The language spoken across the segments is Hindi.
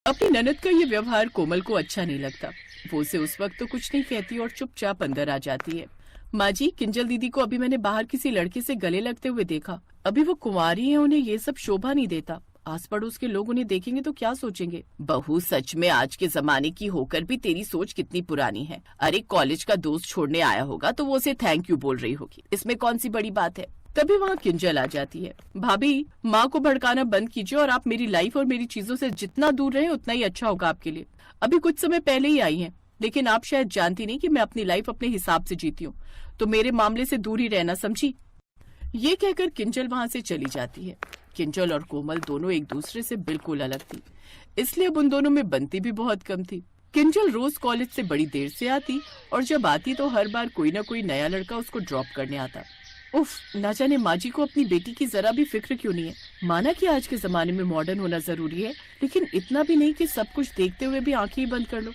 अपनी ननद का ये व्यवहार कोमल को अच्छा नहीं लगता। वो उसे उस वक्त तो कुछ नहीं कहती और चुपचाप अंदर आ जाती है। माँ जी, किंजल दीदी को अभी मैंने बाहर किसी लड़के से गले लगते हुए देखा। अभी वो कुंवारी है, उन्हें ये सब शोभा नहीं देता। आस पड़ोस के लोग उन्हें देखेंगे तो क्या सोचेंगे। बहू, सच में आज के जमाने की होकर भी तेरी सोच कितनी पुरानी है। अरे कॉलेज का दोस्त छोड़ने आया होगा तो वो उसे थैंक यू बोल रही होगी, इसमें कौन सी बड़ी बात है। तभी वहाँ किंजल आ जाती है। भाभी, माँ को भड़काना बंद कीजिए और आप मेरी लाइफ और मेरी चीजों से जितना दूर रहे उतना ही अच्छा होगा आपके लिए। अभी कुछ समय पहले ही आई हैं, लेकिन आप शायद जानती नहीं कि मैं अपनी लाइफ अपने हिसाब से जीती हूँ, तो मेरे मामले से दूर ही रहना, समझी। ये कहकर किंजल वहाँ से चली जाती है। किंजल और कोमल दोनों एक दूसरे से बिल्कुल अलग थी, इसलिए अब उन दोनों में बनती भी बहुत कम थी। किंजल रोज कॉलेज से बड़ी देर से आती और जब आती तो हर बार कोई ना कोई नया लड़का उसको ड्रॉप करने आता। उफ, ना जाने माँ जी को अपनी बेटी की जरा भी फिक्र क्यों नहीं है। माना कि आज के जमाने में मॉडर्न होना जरूरी है, लेकिन इतना भी नहीं कि सब कुछ देखते हुए भी आंखें ही बंद कर लो।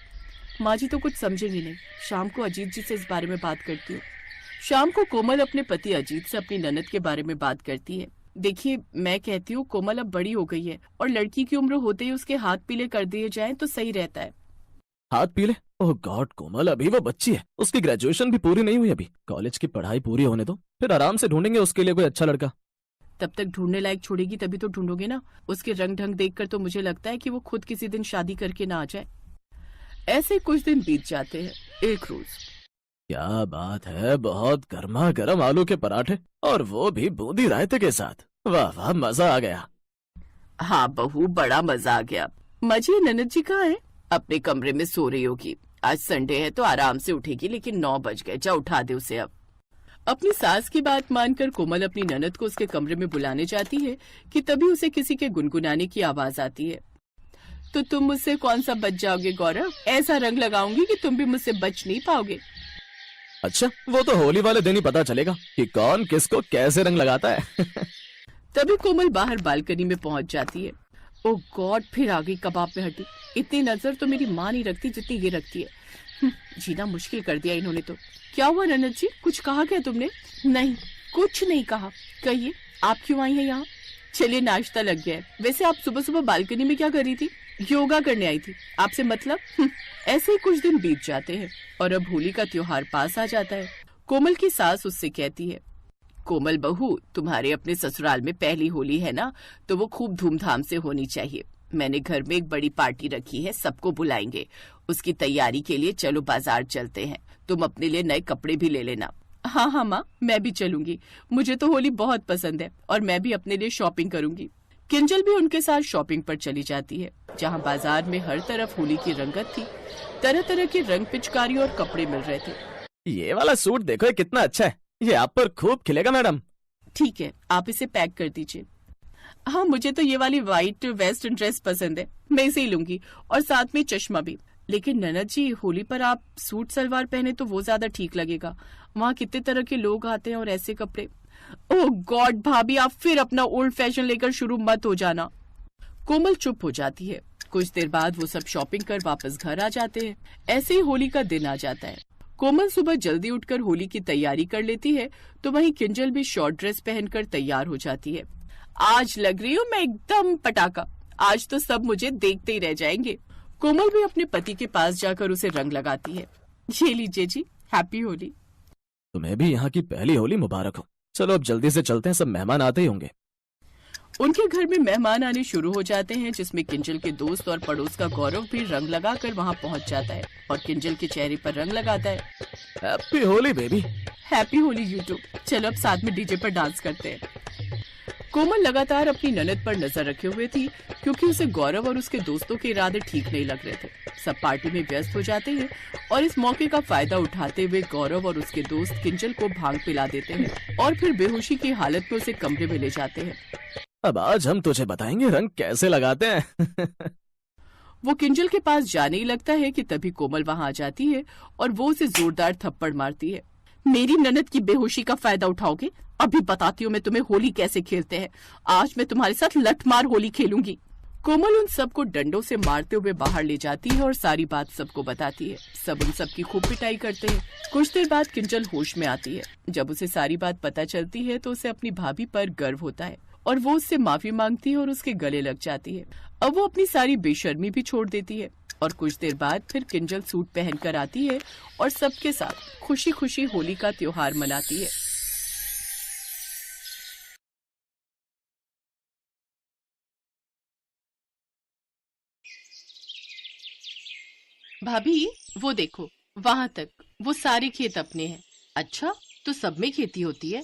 माँ जी तो कुछ समझेंगी नहीं। शाम को अजीत जी से इस बारे में बात करती हूँ। शाम को कोमल अपने पति अजीत से अपनी ननद के बारे में बात करती है। देखिए, मैं कहती हूँ कोमल अब बड़ी हो गई है और लड़की की उम्र होते ही उसके हाथ पीले कर दिए जाएं तो सही रहता है। हाथ पीले? ओह गॉड कोमल, अभी वो बच्ची है, उसकी ग्रेजुएशन भी पूरी नहीं हुई। अभी कॉलेज की पढ़ाई पूरी होने दो, फिर आराम से ढूंढेंगे उसके लिए कोई अच्छा लड़का। तब तक ढूंढने लायक छोड़ेगी तभी तो ढूंढोगे ना। उसके रंग ढंग देखकर तो मुझे लगता है कि वो खुद किसी दिन शादी करके ना आ जाए। ऐसे कुछ दिन बीत जाते हैं। एक रोज, क्या बात है, बहुत गर्मा गर्म आलू के पराठे और वो भी बूंदी रायते के साथ। वाह वाह, मजा आ गया। हाँ बहू, बड़ा मजा आ गया। मजी, ननद जी कहाँ है? अपने कमरे में सो रही होगी। आज संडे है तो आराम से उठेगी, लेकिन 9 बज गए, जा उठा दे उसे अब। अपनी सास की बात मानकर कोमल अपनी ननद को उसके कमरे में बुलाने जाती है कि तभी उसे किसी के गुनगुनाने की आवाज आती है। तो तुम मुझसे कौन सा बच जाओगे गौरव? ऐसा रंग लगाऊंगी कि तुम भी मुझसे बच नहीं पाओगे। अच्छा, वो तो होली वाले दिन ही पता चलेगा कि कौन किसको कैसे रंग लगाता है। तभी कोमल बाहर बालकनी में पहुंच जाती है। ओ गॉड, फिर आ गई कबाब में हड्डी। इतनी नजर तो मेरी माँ नहीं रखती जितनी ये रखती है। जीना मुश्किल कर दिया इन्होंने तो। क्या हुआ ननद जी, कुछ कहा क्या तुमने? नहीं, कुछ नहीं कहा। कहिए, आप क्यों आई हैं यहाँ? चलिए, नाश्ता लग गया है। वैसे आप सुबह सुबह बालकनी में क्या कर रही थी? योगा करने आई थी। आपसे मतलब? ऐसे ही कुछ दिन बीत जाते हैं और अब होली का त्योहार पास आ जाता है। कोमल की सास उससे कहती है, कोमल बहू, तुम्हारे अपने ससुराल में पहली होली है ना, तो वो खूब धूमधाम से होनी चाहिए। मैंने घर में एक बड़ी पार्टी रखी है, सबको बुलाएंगे। उसकी तैयारी के लिए चलो बाजार चलते हैं। तुम अपने लिए नए कपड़े भी ले लेना। हाँ हाँ माँ, मैं भी चलूंगी। मुझे तो होली बहुत पसंद है और मैं भी अपने लिए शॉपिंग करूंगी। किंजल भी उनके साथ शॉपिंग पर चली जाती है, जहाँ बाजार में हर तरफ होली की रंगत थी। तरह तरह के रंग, पिचकारी और कपड़े मिल रहे थे। ये वाला सूट देखो, ये कितना अच्छा है। ये आप पर खूब खिलेगा मैडम। ठीक है, आप इसे पैक कर दीजिए। हाँ, मुझे तो ये वाली व्हाइट वेस्टर्न ड्रेस पसंद है, मैं इसे ही लूंगी और साथ में चश्मा भी। लेकिन ननद जी, होली पर आप सूट सलवार पहने तो वो ज्यादा ठीक लगेगा। वहाँ कितने तरह के लोग आते हैं और ऐसे कपड़े। ओह गॉड भाभी, आप फिर अपना ओल्ड फैशन लेकर शुरू मत हो जाना। कोमल चुप हो जाती है। कुछ देर बाद वो सब शॉपिंग कर वापस घर आ जाते हैं। ऐसे ही होली का दिन आ जाता है। कोमल सुबह जल्दी उठकर होली की तैयारी कर लेती है, तो वहीं किंजल भी शॉर्ट ड्रेस पहनकर तैयार हो जाती है। आज लग रही हूँ मैं एकदम पटाखा। आज तो सब मुझे देखते ही रह जाएंगे। कोमल भी अपने पति के पास जाकर उसे रंग लगाती है। ये लीजिए जी, हैप्पी होली। तुम्हें भी यहाँ की पहली होली मुबारक हो। चलो अब जल्दी से चलते हैं, सब मेहमान आते ही होंगे। उनके घर में मेहमान आने शुरू हो जाते हैं, जिसमें किंजल के दोस्त और पड़ोस का गौरव भी रंग लगाकर वहाँ पहुँच जाता है और किंजल के चेहरे पर रंग लगाता है। Happy Holi baby. Happy Holi you too. चलो अब साथ में डीजे पर डांस करते हैं। कोमल लगातार अपनी ननद पर नजर रखे हुए थी, क्योंकि उसे गौरव और उसके दोस्तों के इरादे ठीक नहीं लग रहे थे। सब पार्टी में व्यस्त हो जाते हैं और इस मौके का फायदा उठाते हुए गौरव और उसके दोस्त किंजल को भांग पिला देते हैं और फिर बेहोशी की हालत में उसे कमरे में ले जाते हैं। अब आज हम तुझे बताएंगे रंग कैसे लगाते हैं। वो किंजल के पास जाने ही लगता है कि तभी कोमल वहाँ आ जाती है और वो उसे जोरदार थप्पड़ मारती है। मेरी ननद की बेहोशी का फायदा उठाओगे? अभी बताती हूँ मैं तुम्हें होली कैसे खेलते हैं। आज मैं तुम्हारे साथ लठमार होली खेलूंगी। कोमल उन सबको डंडों से मारते हुए बाहर ले जाती है और सारी बात सबको बताती है। सब उन सब की खूब पिटाई करते हैं। कुछ देर बाद किंजल होश में आती है। जब उसे सारी बात पता चलती है तो उसे अपनी भाभी पर गर्व होता है और वो उससे माफी मांगती है और उसके गले लग जाती है। अब वो अपनी सारी बेशर्मी भी छोड़ देती है और कुछ देर बाद फिर किंजल सूट पहनकर आती है और सबके साथ खुशी खुशी होली का त्योहार मनाती है। भाभी, वो देखो, वहां तक वो सारे खेत अपने हैं। अच्छा, तो सब में खेती होती है?